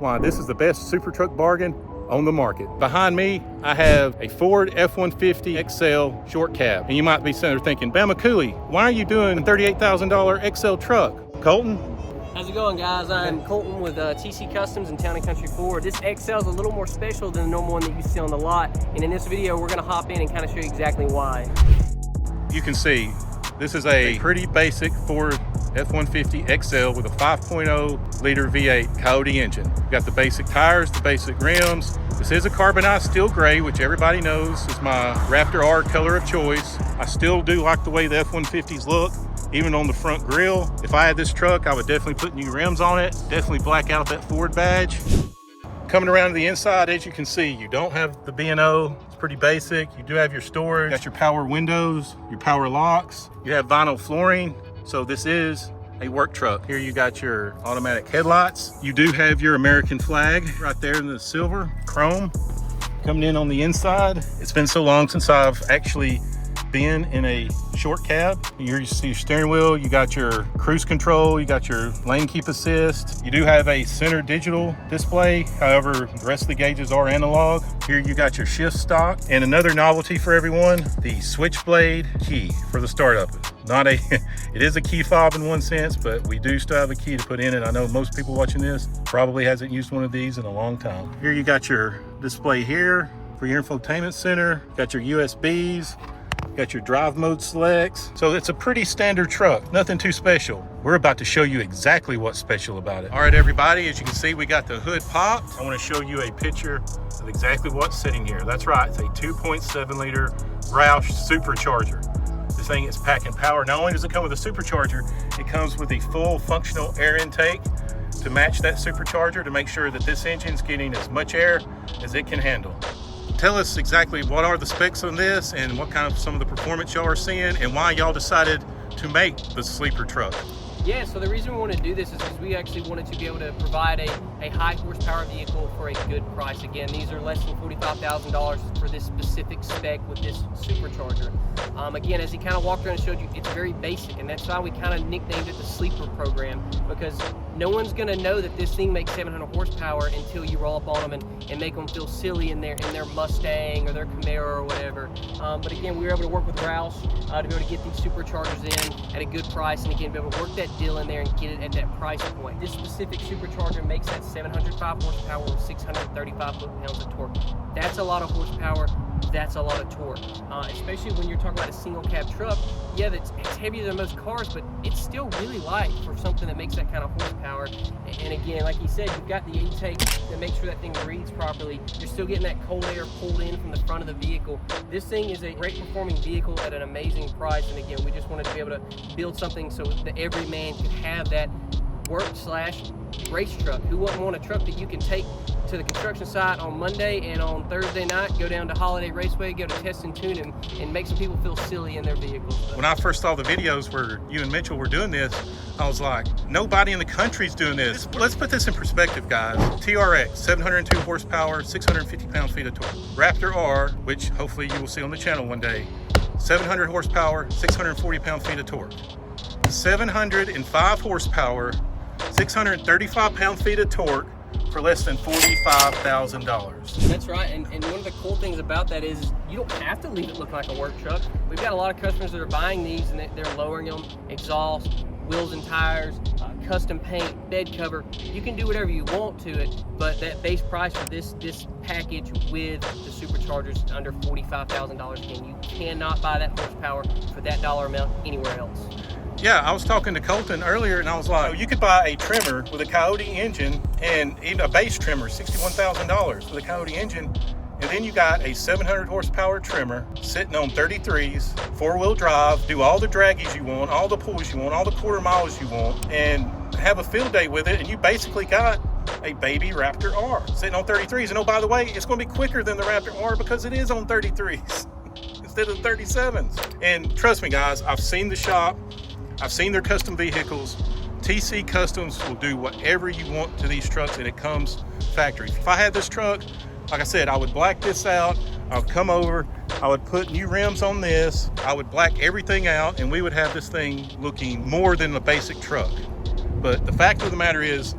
why this is the best Supertruck bargain on the market. Behind me, I have a Ford F150 XL short cab. And you might be sitting there thinking, BamaCooley, why are you doing a $38,000 XL truck? Colton? How's it going, guys? I'm Colton with TC Customs and Town & Country Ford. This XL is a little more special than the normal one that you see on the lot. And in this video, we're gonna hop in and kind of show you exactly why. You can see, this is a pretty basic Ford F-150 XL with a 5.0 liter V8 Coyote engine. You've got the basic tires, the basic rims. This is a carbonized steel gray, which everybody knows is my Raptor R color of choice. I still do like the way the F-150s look, even on the front grille. If I had this truck, I would definitely put new rims on it, definitely black out that Ford badge. Coming around to the inside, as you can see, you don't have the B&O. It's pretty basic. You do have your storage. You got your power windows, your power locks. You have vinyl flooring. So this is a work truck. Here you got your automatic headlights. You do have your American flag right there in the silver chrome. Coming in on the inside, it's been so long since I've actually been in a short cab. Here you see your steering wheel, you got your cruise control, you got your lane keep assist. You do have a center digital display. However, the rest of the gauges are analog. Here you got your shift stock. And another novelty for everyone, the switchblade key for the startup. Not a, it is a key fob in one sense, but we do still have a key to put in it. I know most people watching this probably hasn't used one of these in a long time. Here you got your display here for your infotainment center. Got your USBs. Got your drive mode selects. So it's a pretty standard truck, nothing too special. We're about to show you exactly what's special about it. All right, everybody, as you can see, we got the hood popped. I want to show you a picture of exactly what's sitting here. That's right, it's a 2.7 liter Roush Supercharger. This thing is packing power. Not only does it come with a supercharger, it comes with a full functional air intake to match that supercharger to make sure that this engine's getting as much air as it can handle. Tell us exactly what are the specs on this and what kind of some of the performance y'all are seeing and why y'all decided to make the sleeper truck. Yeah, so the reason we want to do this is because we actually wanted to be able to provide a high horsepower vehicle for a good price. Again, these are less than $45,000 for this specific spec with this supercharger. Again, as he kind of walked around and showed you, it's very basic, and that's why we kind of nicknamed it the sleeper program, because no one's going to know that this thing makes 700 horsepower until you roll up on them and make them feel silly in their Mustang or their Camaro or whatever. But again, we were able to work with Roush to be able to get these superchargers in at a good price, and again, be able to work that deal in there and get it at that price point. This specific supercharger makes that 705 horsepower with 635 foot-pounds of torque. That's a lot of horsepower. That's a lot of torque, especially when you're talking about a single cab truck. Yeah, it's heavier than most cars, but it's still really light for something that makes that kind of horsepower. And again, like you said, you've got the intake that makes sure that thing breathes properly. You're still getting that cold air pulled in from the front of the vehicle. This thing is a great performing vehicle at an amazing price. And again, we just wanted to be able to build something so that every man could have that work/race truck. Who wouldn't want a truck that you can take to the construction site on Monday and on Thursday night, go down to Holiday Raceway, go to Test and Tune and make some people feel silly in their vehicles. When I first saw the videos where you and Mitchell were doing this, I was like, nobody in the country's doing this. Let's put this in perspective, guys. TRX, 702 horsepower, 650 pound-feet of torque. Raptor R, which hopefully you will see on the channel one day, 700 horsepower, 640 pound-feet of torque. 705 horsepower, 635 pound-feet of torque for less than $45,000. That's right, and one of the cool things about that is you don't have to leave it looking like a work truck. We've got a lot of customers that are buying these and they're lowering them, exhaust, wheels and tires, custom paint, bed cover. You can do whatever you want to it, but that base price for this package with the superchargers is under $45,000. Again, you cannot buy that horsepower for that dollar amount anywhere else. Yeah, I was talking to Colton earlier and I was like, you could buy a trimmer with a Coyote engine and even a base trimmer, $61,000 with a Coyote engine. And then you got a 700 horsepower trimmer sitting on 33s, 4-wheel drive, do all the draggies you want, all the pulls you want, all the quarter miles you want, and have a field day with it. And you basically got a baby Raptor R sitting on 33s. And oh, by the way, it's going to be quicker than the Raptor R because it is on 33s instead of 37s. And trust me, guys, I've seen the shop. I've seen their custom vehicles. TC Customs will do whatever you want to these trucks, and it comes factory. If I had this truck, like I said, I would black this out. I would come over, I would put new rims on this. I would black everything out, and we would have this thing looking more than a basic truck. But the fact of the matter is,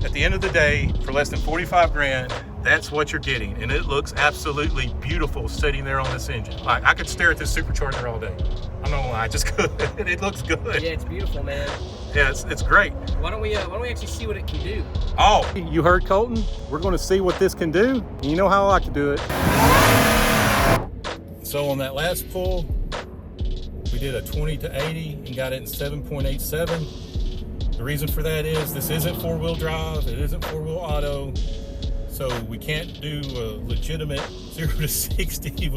At the end of the day, for less than 45 grand, that's what you're getting. And it looks absolutely beautiful sitting there on this engine. Like, I could stare at this Supercharger all day. I'm not gonna lie, I just could. It looks good. Yeah, it's beautiful, man. Yeah, it's great. Why don't we actually see what it can do? Oh, you heard Colton? We're gonna see what this can do. You know how I like to do it. So on that last pull, we did a 20 to 80 and got it in 7.87. The reason for that is this isn't four-wheel drive, it isn't four-wheel auto, so we can't do a legitimate 0 to 60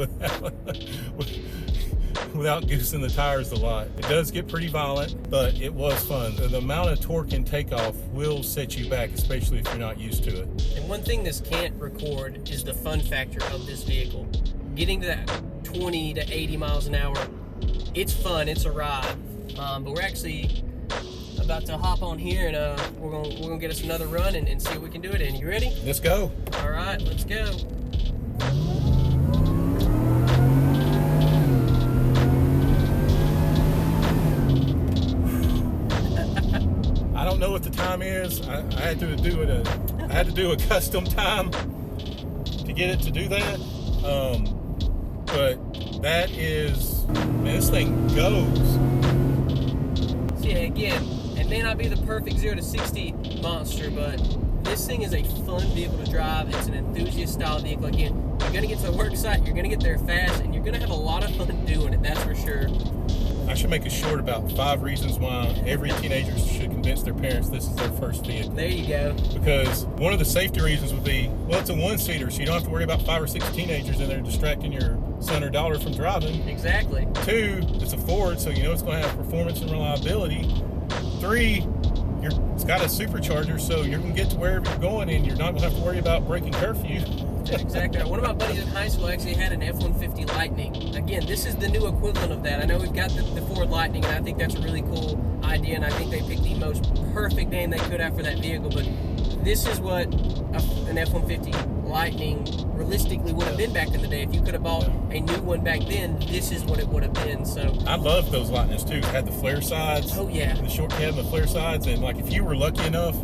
without goosing the tires a lot. It does get pretty violent, but it was fun. The amount of torque and takeoff will set you back, especially if you're not used to it. And one thing this can't record is the fun factor of this vehicle. Getting to that 20 to 80 miles an hour, it's fun, it's a ride, but we're actually about to hop on here and we're gonna get us another run and see what we can do it in. You ready? Let's go. All right, let's go. I don't know what the time is. I had to do a custom time to get it to do that. But that is, man, this thing goes. So yeah, again, it may not be the perfect 0 to 60 monster, but this thing is a fun vehicle to drive. It's an enthusiast style vehicle. Again, you're gonna get to the work site, you're gonna get there fast, and you're gonna have a lot of fun doing it, that's for sure. I should make a short about 5 reasons why every teenager should convince their parents this is their first vehicle. There you go. Because one of the safety reasons would be, well, it's a one-seater, so you don't have to worry about 5 or 6 teenagers in there distracting your son or daughter from driving. Exactly. 2, it's a Ford, so you know it's going to have performance and reliability. 3, it's got a supercharger, so you're going to get to wherever you're going, and you're not going to have to worry about breaking curfew. That's exactly right. One of my buddies in high school actually had an F-150 Lightning. Again, this is the new equivalent of that. I know we've got the Ford Lightning, and I think that's a really cool idea, and I think they picked the most perfect name they could have for that vehicle, but this is what an F-150 Lightning realistically would have been back in the day. If you could have bought a new one back then, this is what it would have been. So I love those Lightnings too. It had the flare sides. Oh yeah. The short cab, the flare sides, and like if you were lucky enough,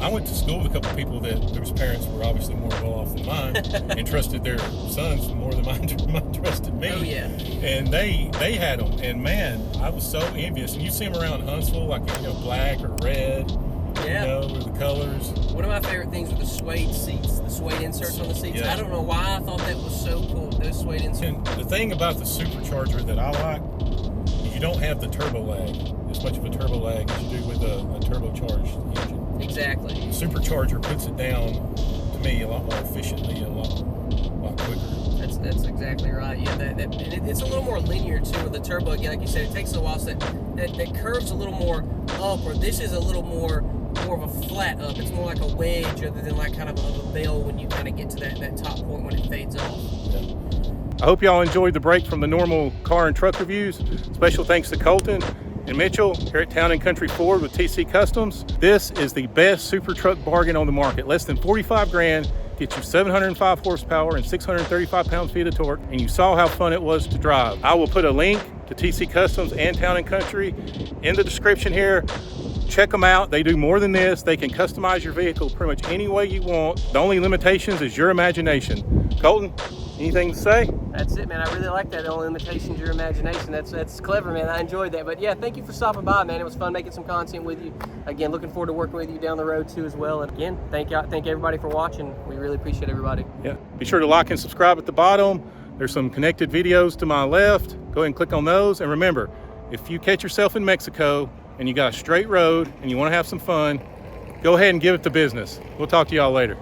I went to school with a couple of people that whose parents were obviously more well off than mine and trusted their sons more than mine trusted me. Oh yeah. And they had them, and man, I was so envious. And you see them around Huntsville, like black or red. Yeah. Or the colors. One of my favorite things were the suede seats, the suede inserts on the seats. Yeah. I don't know why I thought that was so cool, those suede inserts. And the thing about the Supercharger that I like, you don't have the turbo lag, as much of a turbo lag as you do with a turbocharged engine. Exactly. The Supercharger puts it down, to me, a lot more efficiently and a lot quicker. That's exactly right. Yeah, and it's a little more linear too with the turbo. Again, like you said, it takes a while. So that curves a little more up, or this is a little more of a flat up. It's more like a wedge other than like kind of a bell when you kind of get to that top point when it fades off. Yeah. I hope y'all enjoyed the break from the normal car and truck reviews. Special thanks to Colton and Mitchell here at Town & Country Ford with TC Customs. This is the best super truck bargain on the market. Less than 45 grand, gets you 705 horsepower and 635 pound-feet of torque, and you saw how fun it was to drive. I will put a link to TC Customs and Town & Country in the description here. Check them out. They do more than this. They can customize your vehicle pretty much any way you want. The only limitations is your imagination. Colton, anything to say? That's it, man. I really like that. The only limitations your imagination. That's clever, man. I enjoyed that. But yeah, thank you for stopping by, man. It was fun making some content with you. Again, looking forward to working with you down the road too as well. And again, thank everybody for watching. We really appreciate everybody. Yeah. Be sure to like and subscribe at the bottom. There's some connected videos to my left. Go ahead and click on those. And remember, if you catch yourself in Mexico and you got a straight road and you want to have some fun, go ahead and give it the business. We'll talk to y'all later.